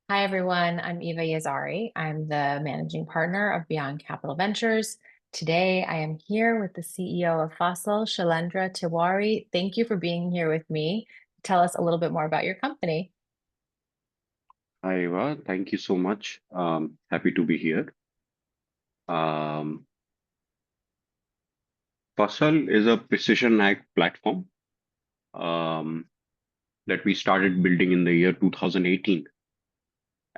Hi, everyone. I'm Eva Yazari. I'm the managing partner of Beyond Capital Ventures. Today, I am here with the CEO of Fasal, Shailendra Tiwari. Thank you for being here with me. Tell us a little bit more about your company. Hi, Eva. Thank you so much. Happy to be here. Um, Fasal is a precision ag platform um, that we started building in the year 2018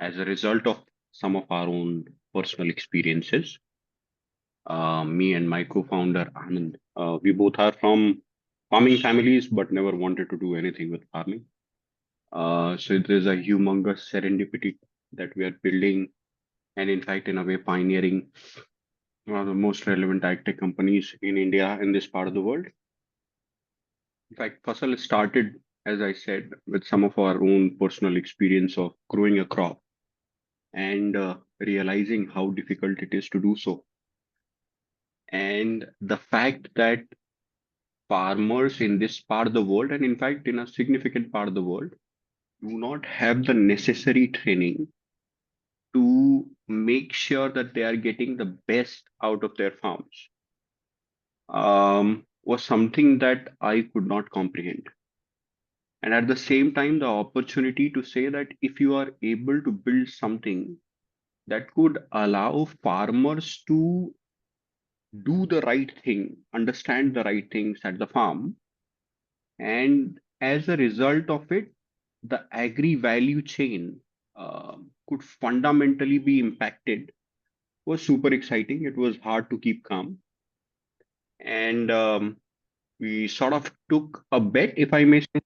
as a result of some of our own personal experiences. Me and my co-founder Anand, we both are from farming families, but never wanted to do anything with farming. So it is a humongous serendipity that we are building, and in fact, in a way, pioneering one of the most relevant ag tech companies in India in this part of the world. In fact, Fasal started, as I said, with some of our own personal experience of growing a crop and realizing how difficult it is to do so. And the fact that farmers in this part of the world, and in fact, in a significant part of the world, do not have the necessary training to make sure that they are getting the best out of their farms was something that I could not comprehend. And at the same time, the opportunity to say that if you are able to build something that could allow farmers to do the right thing, understand the right things at the farm, and as a result of it, the agri value chain could fundamentally be impacted was super exciting. It was hard to keep calm. And we sort of took a bet, if I may say,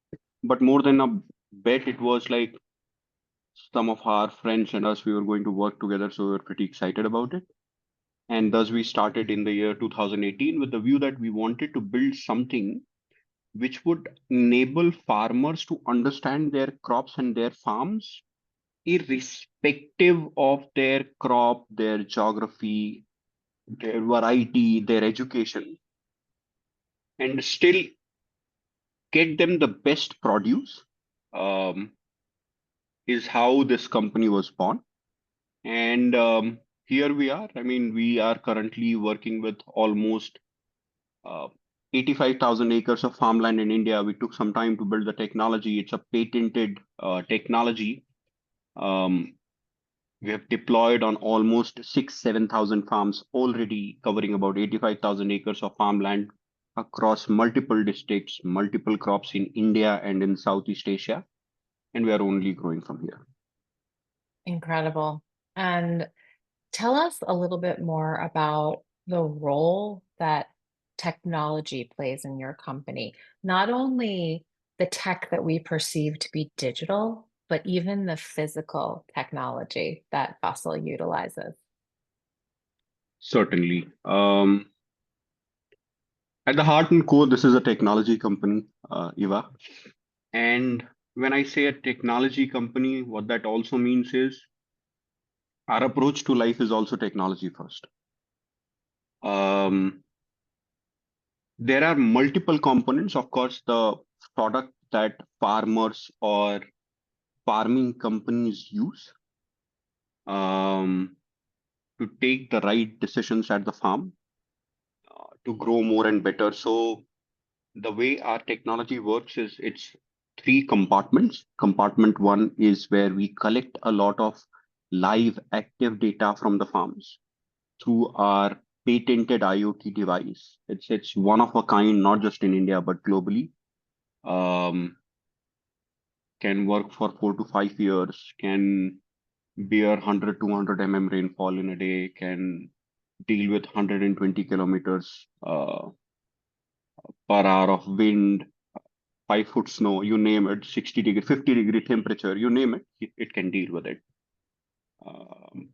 but more than a bet, it was like some of our friends and us, we were going to work together, so we were pretty excited about it. And thus, we started in the year 2018 with the view that we wanted to build something which would enable farmers to understand their crops and their farms, irrespective of their crop, their geography, their variety, their education, and still get them the best produce. Um, is how this company was born. And here we are. I mean, we are currently working with almost uh, 85,000 acres of farmland in India. We took some time to build the technology. It's a patented technology. Um, we have deployed on almost 7,000 farms already, covering about 85,000 acres of farmland across multiple districts, multiple crops in India and in Southeast Asia. And we are only growing from here. Incredible. And tell us a little bit more about the role that technology plays in your company. Not only the tech that we perceive to be digital, but even the physical technology that Fossil utilizes. Certainly. At the heart and core, this is a technology company, Eva. And when I say a technology company, what that also means is our approach to life is also technology first. Um, there are multiple components. Of course, the product that farmers or farming companies use um, to take the right decisions at the farm to grow more and better. So the way our technology works is it's three compartments. Compartment one is where we collect a lot of live active data from the farms through our patented IoT device. It's one of a kind, not just in India but globally. Um, can work for 4 to 5 years. Can bear 100 200 mm rainfall in a day. Can deal with 120 kilometers per hour of wind, 5 foot snow, you name it, 60-degree, 50-degree temperature, you name it can deal with it. Um,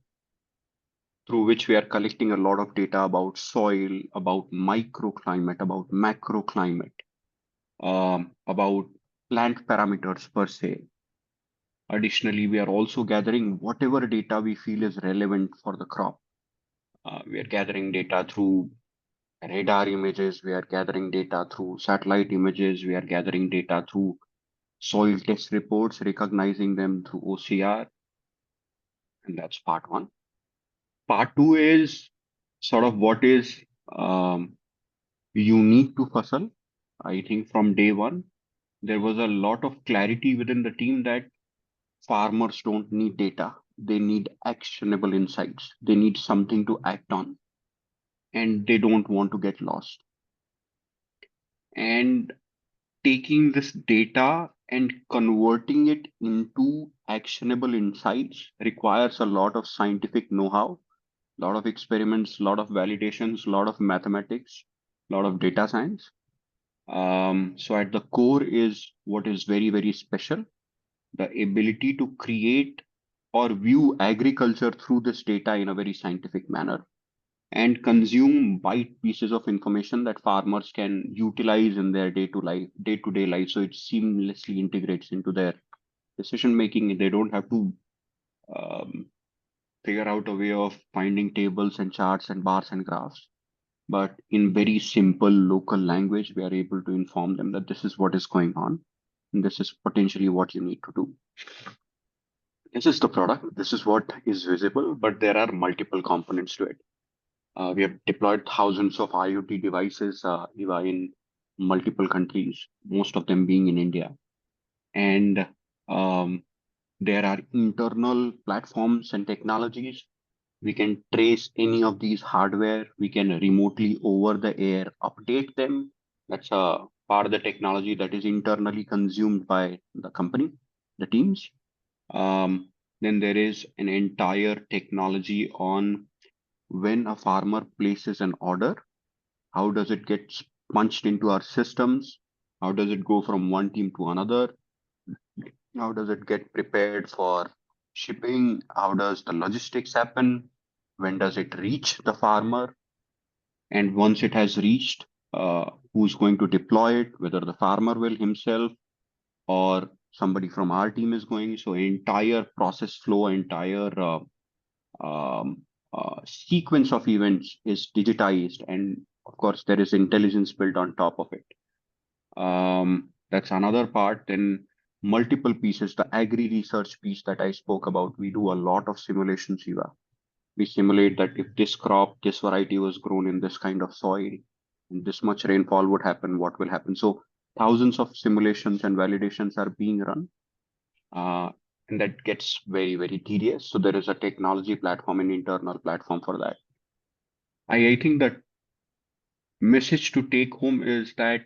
through which we are collecting a lot of data about soil, about microclimate, about macroclimate, about plant parameters per se. Additionally, we are also gathering whatever data we feel is relevant for the crop. We are gathering data through radar images, we are gathering data through satellite images, we are gathering data through soil test reports, recognizing them through OCR. And that's part one. Part two is sort of what is um, unique to Fasal. I think from day one, there was a lot of clarity within the team that farmers don't need data. They need actionable insights. They need something to act on, and they don't want to get lost. And taking this data and converting it into actionable insights requires a lot of scientific know-how, a lot of experiments, a lot of validations, a lot of mathematics, a lot of data science. So at the core is what is very, very special, the ability to create or view agriculture through this data in a very scientific manner and consume bite pieces of information that farmers can utilize in their day-to-day life. So it seamlessly integrates into their decision making. They don't have to um, figure out a way of finding tables and charts and bars and graphs. But in very simple local language, we are able to inform them that this is what is going on, and this is potentially what you need to do. This is the product. This is what is visible, but there are multiple components to it. We have deployed thousands of IoT devices, Eva, in multiple countries, most of them being in India. And um, there are internal platforms and technologies. We can trace any of these hardware. We can remotely over the air update them. That's a part of the technology that is internally consumed by the company, the teams. Um, then there is an entire technology on when a farmer places an order, how does it get punched into our systems? How does it go from one team to another? How does it get prepared for shipping? How does the logistics happen? When does it reach the farmer? And once it has reached, who's going to deploy it? Whether the farmer will himself or somebody from our team is going. So entire process flow, entire um, sequence of events is digitized, and of course there is intelligence built on top of it. That's another part. Then multiple pieces, the agri research piece that I spoke about, we do a lot of simulations, Shiva. We simulate that if this crop, this variety was grown in this kind of soil, and this much rainfall would happen, what will happen? So thousands of simulations and validations are being run, uh, and that gets very, very tedious. So there is a technology platform, an internal platform for that. I think that message to take home is that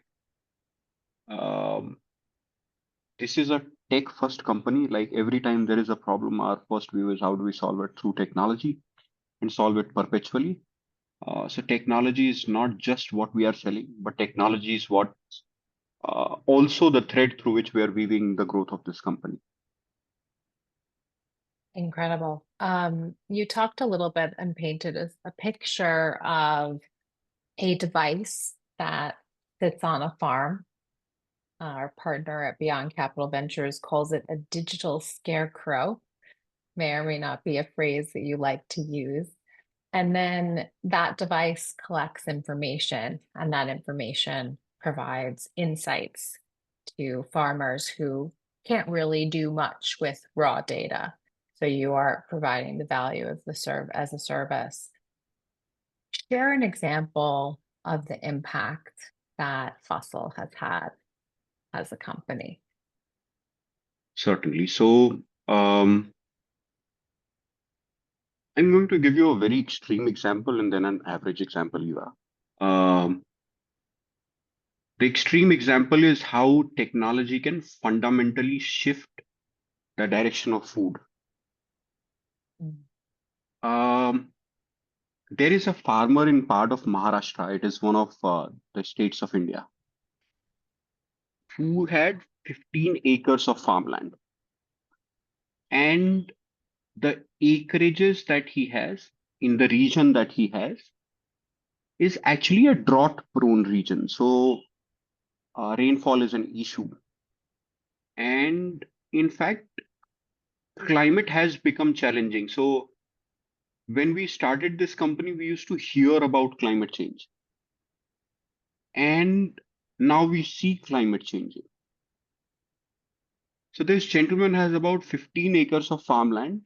um, this is a tech first company. Like every time there is a problem, our first view is how do we solve it through technology and solve it perpetually. So technology is not just what we are selling, but technology is what also the thread through which we are weaving the growth of this company. Incredible. You talked a little bit and painted a picture of a device that sits on a farm. Our partner at Beyond Capital Ventures calls it a digital scarecrow. May or may not be a phrase that you like to use. And then that device collects information, and that information provides insights to farmers who can't really do much with raw data. So you are providing the value of the serve as a service. Share an example of the impact that Fossil has had as a company. Certainly. So I'm going to give you a very extreme example and then an average example, Eva. Um, the extreme example is how technology can fundamentally shift the direction of food. Mm. Um, there is a farmer in part of Maharashtra, it is one of the states of India, who had 15 acres of farmland. And the acreages that he has in the region that he has is actually a drought prone region. So rainfall is an issue. And in fact, climate has become challenging. So when we started this company, we used to hear about climate change. And now we see climate changing. So this gentleman has about 15 acres of farmland,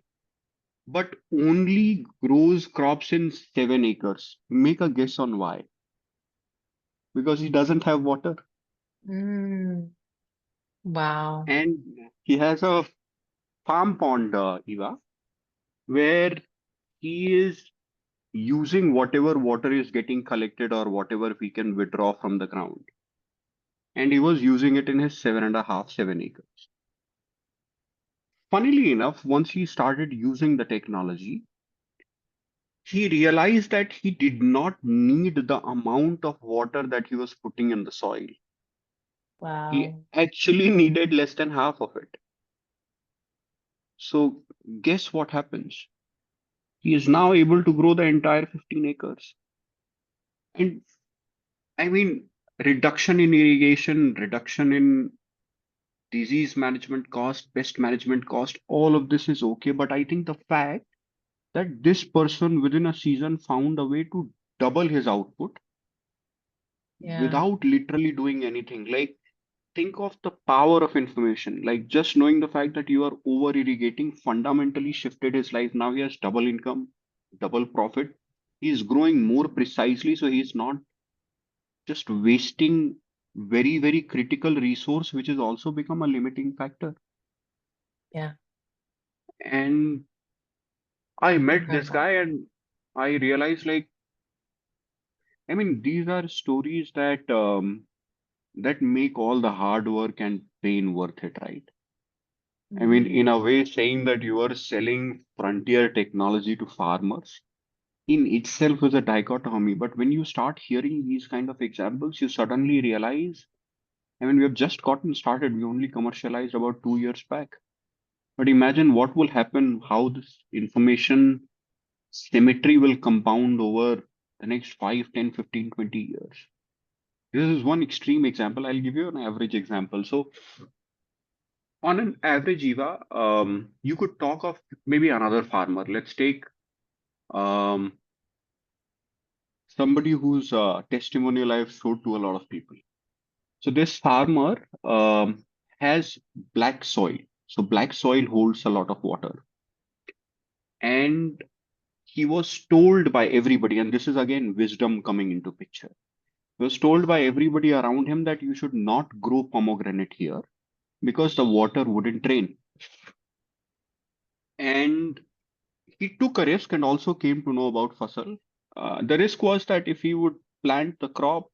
but only grows crops in 7 acres. Make a guess on why. Because he doesn't have water. Mm, wow. And he has a farm pond, Eva, where he is using whatever water is getting collected or whatever we can withdraw from the ground. And he was using it in his 7.5, 7 acres. Funnily enough, once he started using the technology, he realized that he did not need the amount of water that he was putting in the soil. He Wow. actually needed less than half of it. So, guess what happens? He is now able to grow the entire 15 acres. And I mean, reduction in irrigation, reduction in disease management cost, pest management cost, all of this is okay. But I think the fact that this person within a season found a way to double his output Yeah. without literally doing anything. Like, think of the power of information. Like, just knowing the fact that you are over irrigating fundamentally shifted his life. Now he has double income, double profit. He's growing more precisely, so he's not just wasting very, very critical resource, which has also become a limiting factor. Yeah. And I met this Incredible. guy and I realized, like, I mean, these are stories that make all the hard work and pain worth it, right? I mean, Hmm. in a way, saying that you are selling frontier technology to farmers in itself is a dichotomy. But when you start hearing these kind of examples, you suddenly realize, I mean, we have just gotten started. We only commercialized about 2 years back. But imagine what will happen, how this information symmetry will compound over the next 5, 10, 15, 20 years. This is one extreme example. I'll give you an average example. So, on an average, Eva, you could talk of maybe another farmer. Let's take um, somebody whose testimonial I've showed to a lot of people. So, this farmer has black soil. So, black soil holds a lot of water. And he was told by everybody, and this is again wisdom coming into picture. He was told by everybody around him that you should not grow pomegranate here because the water wouldn't drain. And he took a risk and also came to know about Fasal. The risk was that if he would plant the crop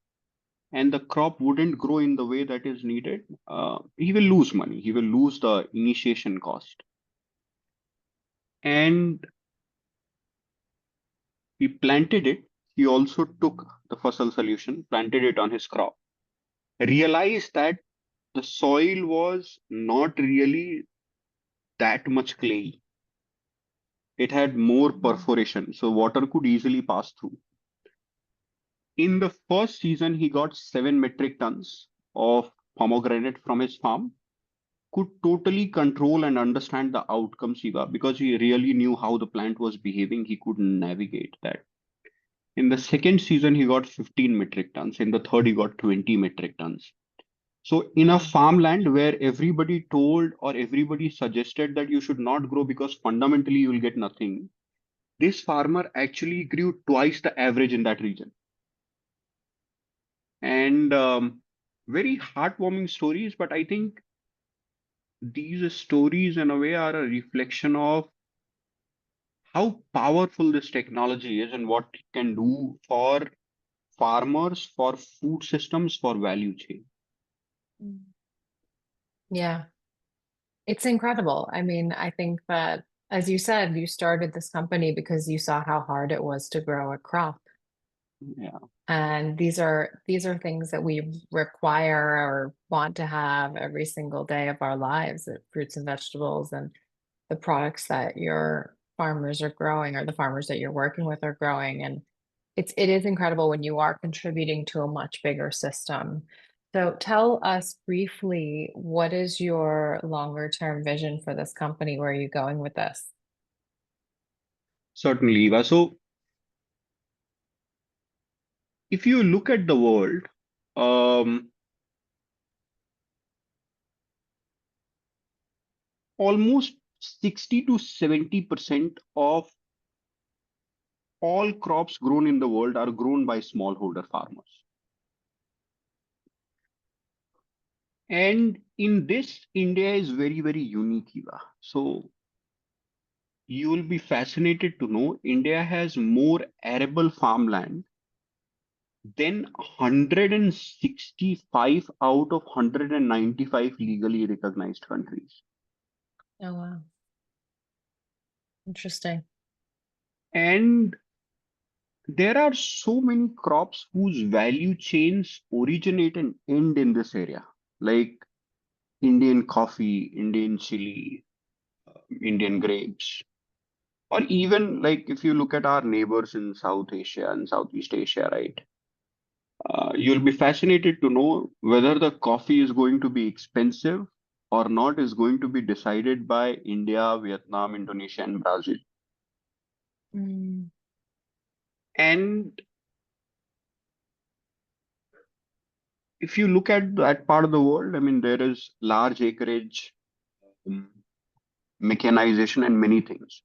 and the crop wouldn't grow in the way that is needed, he will lose money. He will lose the initiation cost. And he planted it. He also took the Fasal solution, planted it on his crop, realized that the soil was not really that much clay. It had more perforation, so water could easily pass through. In the first season, he got 7 metric tons of pomegranate from his farm, could totally control and understand the outcomes, Siva, because he really knew how the plant was behaving. He could navigate that. In the second season, he got 15 metric tons. In the third, he got 20 metric tons. So, in a Wow. farmland where everybody told or everybody suggested that you should not grow because fundamentally you will get nothing, this farmer actually grew twice the average in that region. And very heartwarming stories, but I think these stories, in a way, are a reflection of how powerful this technology is and what it can do for farmers, for food systems, for value chain. Mm. Yeah. It's incredible. I mean, I think that, as you said, you started this company because you saw how hard it was to grow a crop. Yeah, And these are things that we require or want to have every single day of our lives, fruits and vegetables and the products that your farmers are growing or the farmers that you're working with are growing. And it is incredible when you are contributing to a much bigger system. So tell us briefly, what is your longer term vision for this company? Where are you going with this? certainly, Eva. So, if you look at the world, um, almost 60 to 70% of all crops grown in the world are grown by smallholder farmers. And in this, India is very, very unique, Eva. So you will be fascinated to know India has more arable farmland than 165 out of 195 legally recognized countries. Oh, wow. Interesting. And there are so many crops whose value chains originate and end in this area, like Indian coffee, Indian chili, Indian grapes, or even like if you look at our neighbors in South Asia and Southeast Asia, right? You'll be fascinated to know whether the coffee is going to be expensive or not is going to be decided by India, Vietnam, Indonesia, and Brazil. Mm, And if you look at that part of the world, I mean, there is large acreage, um, mechanization, and many things.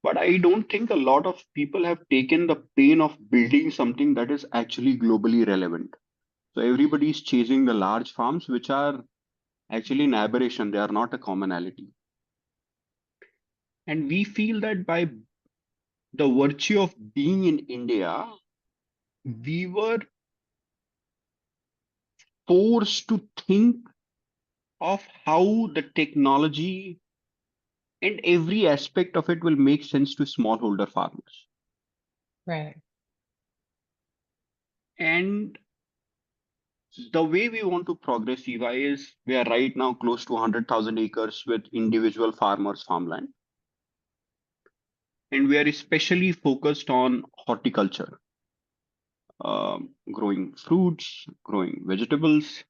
But I don't think a lot of people have taken the pain of building something that is actually globally relevant. So everybody is chasing the large farms, which are actually an aberration. They are not a commonality. And we feel that by the virtue of being in India, we were forced to think of how the technology and every aspect of it will make sense to smallholder farmers. right. And the way we want to progress, Eva, is we are right now close to 100,000 acres with individual farmers' farmland. And we are especially focused on horticulture, growing fruits, growing vegetables,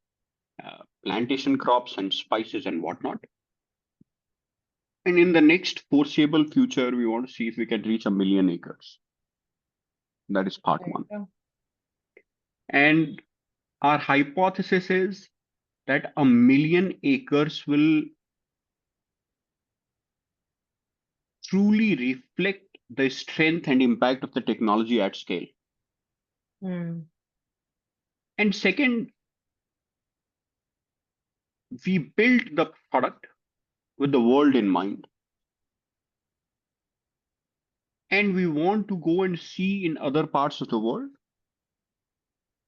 plantation crops, and spices and whatnot. And in the next foreseeable future, we want to see if we can reach 1 million acres. That is part There you one. go. And our hypothesis is that 1 million acres will truly reflect the strength and impact of the technology at scale. Mm, And second, we built the product with the world in mind. And we want to go and see in other parts of the world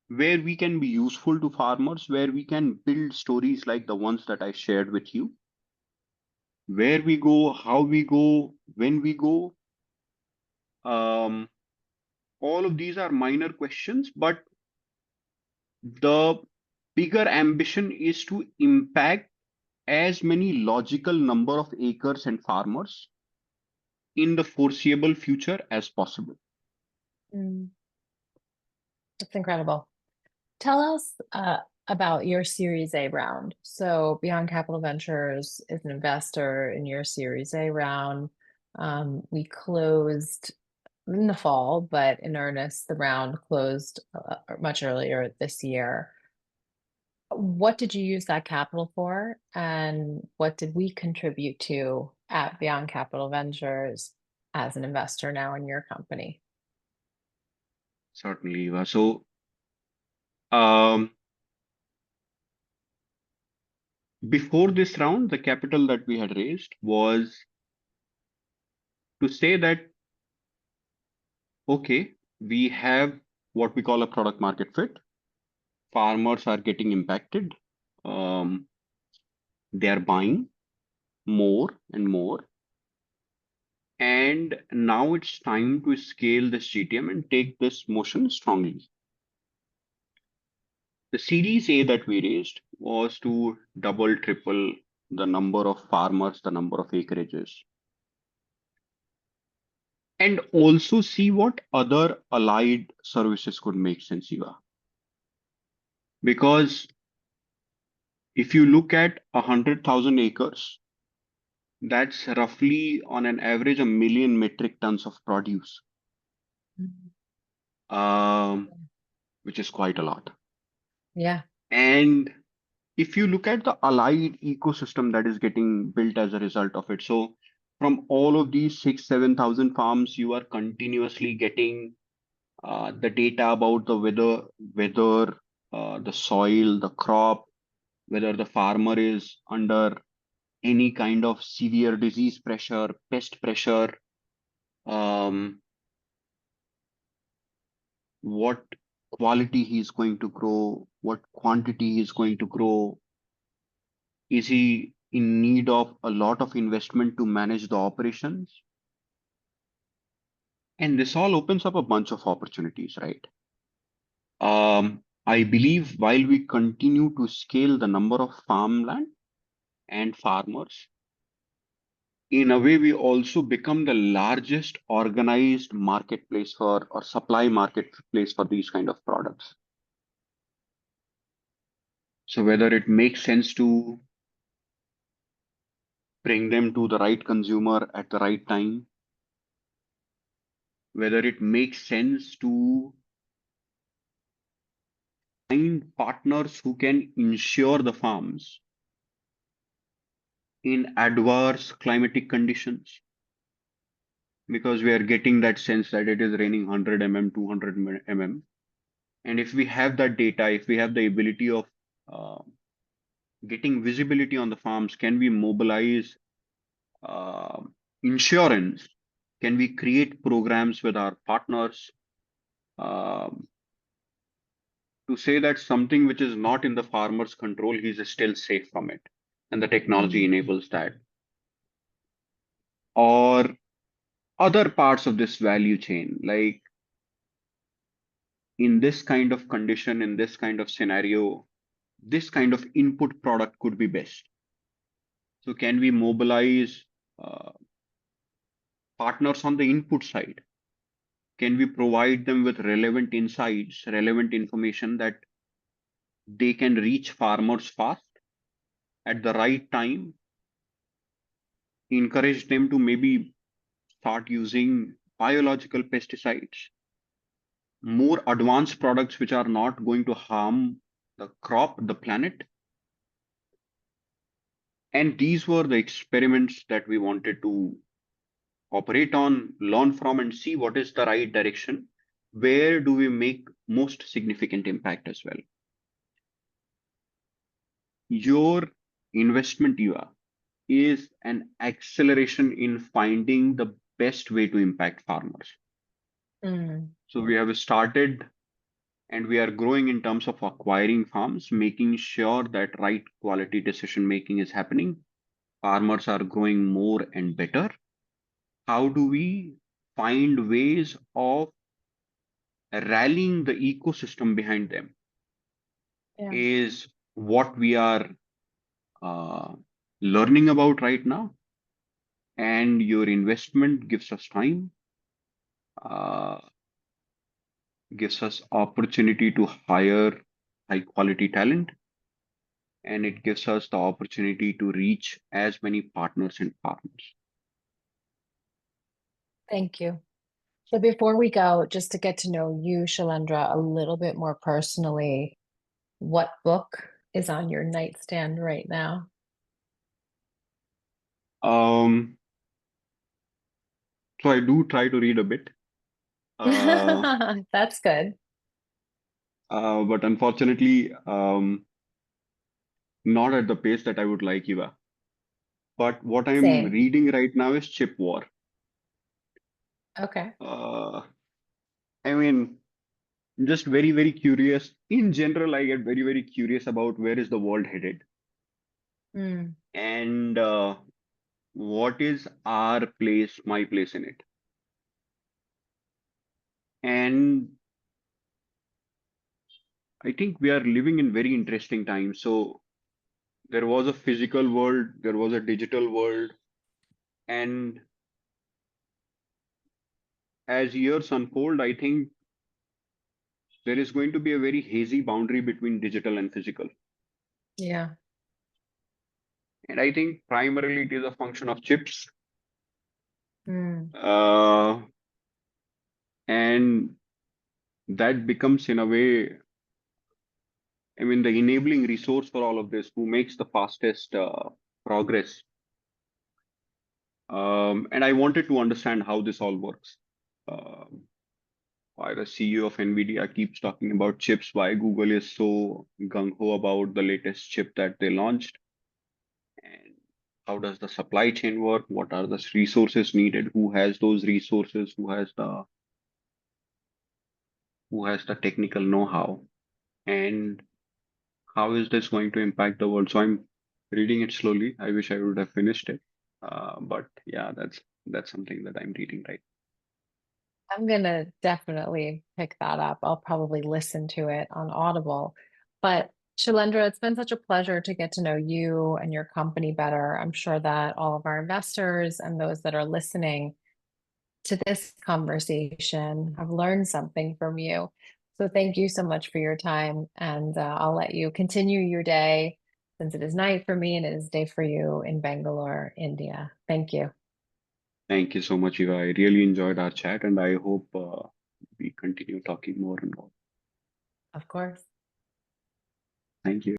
where we can be useful to farmers, where we can build stories like the ones that I shared with you, where we go, how we go, when we go. Um, all of these are minor questions, but the bigger ambition is to impact as many logical number of acres and farmers in the foreseeable future as possible. mm. That's incredible. Tell us about your Series A round. So, Beyond Capital Ventures is an investor in your Series A round. We closed in the fall, but in earnest, the round closed much earlier this year. What did you use that capital for, and what did we contribute to at Beyond Capital Ventures as an investor now in your company? Certainly, Eva. So, um, before this round, the capital that we had raised was to say that, okay, we have what we call a product market fit. Farmers are getting impacted. Um, they are buying more and more. And now it's time to scale this GTM and take this motion strongly. The Series A that we raised was to double, triple the number of farmers, the number of acreages, and also see what other allied services could make sense, Eva. Because if you look at 100,000 acres, that's roughly on an average 1 million metric tons of produce, Mhm. um, which is quite a lot. Yeah. And if you look at the allied ecosystem that is getting built as a result of it, so from all of these 6, 7,000 farms, you are continuously getting the data about the weather, the soil, the crop, whether the farmer is under any kind of severe disease pressure, pest pressure, um, what quality he is going to grow, what quantity he is going to grow. Is he in need of a lot of investment to manage the operations? And this all opens up a bunch of opportunities, right? I believe while we continue to scale the number of farmland and farmers, in a way, we also become the largest organized marketplace for or supply marketplace for these kind of products. So whether it makes sense to bring them to the right consumer at the right time, whether it makes sense to find partners who can insure the farms in adverse climatic conditions, because we are getting that sense that it is raining 100 mm, 200 mm. And if we have that data, if we have the ability of uh, getting visibility on the farms, can we mobilize uh, insurance? Can we create programs with our partners um, to say that something which is not in the farmer's control, he's still safe from it? And the technology Mm, enables that. Or other parts of this value chain, like in this kind of condition, in this kind of scenario, this kind of input product could be best. So, can we mobilize uh, partners on the input side? Can we provide them with relevant insights, relevant information that they can reach farmers fast at the right time, encourage them to maybe start using biological pesticides, more advanced products which are not going to harm the crop, the planet? And these were the experiments that we wanted to operate on, learn from, and see what is the right direction. Where do we make most significant impact as well? Your investment, Eva, is an acceleration in finding the best way to impact farmers. mm. So we have started and we are growing in terms of acquiring farms, making sure that right quality decision making is happening. Farmers are growing more and better. How do we find ways of rallying the ecosystem behind them Yeah. is what we are uh, learning about right now. And your investment gives us time, uh, gives us opportunity to hire high quality talent, and it gives us the opportunity to reach as many partners and farmers. Thank you. So before we go, just to get to know you, Shalendra, a little bit more personally, what book is on your nightstand right now? Um, so I do try to read a bit, uh, That's good. but unfortunately, not at the pace that I would like, Eva. But what I'm Same. reading right now is Chip War. Okay. Uh, I mean, just very, very curious. In general, I get very, very curious about where is the world headed Mm, and what is our place, my place in it. And I think we are living in very interesting times. So there was a physical world, there was a digital world, and as years unfold, I think there is going to be a very hazy boundary between digital and physical. yeah. And I think primarily it is a function of chips. Mm, Uh, and that becomes, in a way, I mean, the enabling resource for all of this, who makes the fastest progress. And I wanted to understand how this all works. Um, why the CEO of NVIDIA keeps talking about chips, why Google is so gung-ho about the latest chip that they launched, and how does the supply chain work? What are the resources needed? Who has those resources? Who has the technical know-how? And how is this going to impact the world? So I'm reading it slowly. I wish I would have finished it. But yeah, that's something that I'm reading right. I'm gonna definitely pick that up. I'll probably listen to it on Audible. But Shailendra, it's been such a pleasure to get to know you and your company better. I'm sure that all of our investors and those that are listening to this conversation have learned something from you. So thank you so much for your time, and I'll let you continue your day since it is night for me and it is day for you in Bangalore, India. Thank you. Thank you so much, Eva. I really enjoyed our chat, and I hope we continue talking more and more. Of course. Thank you.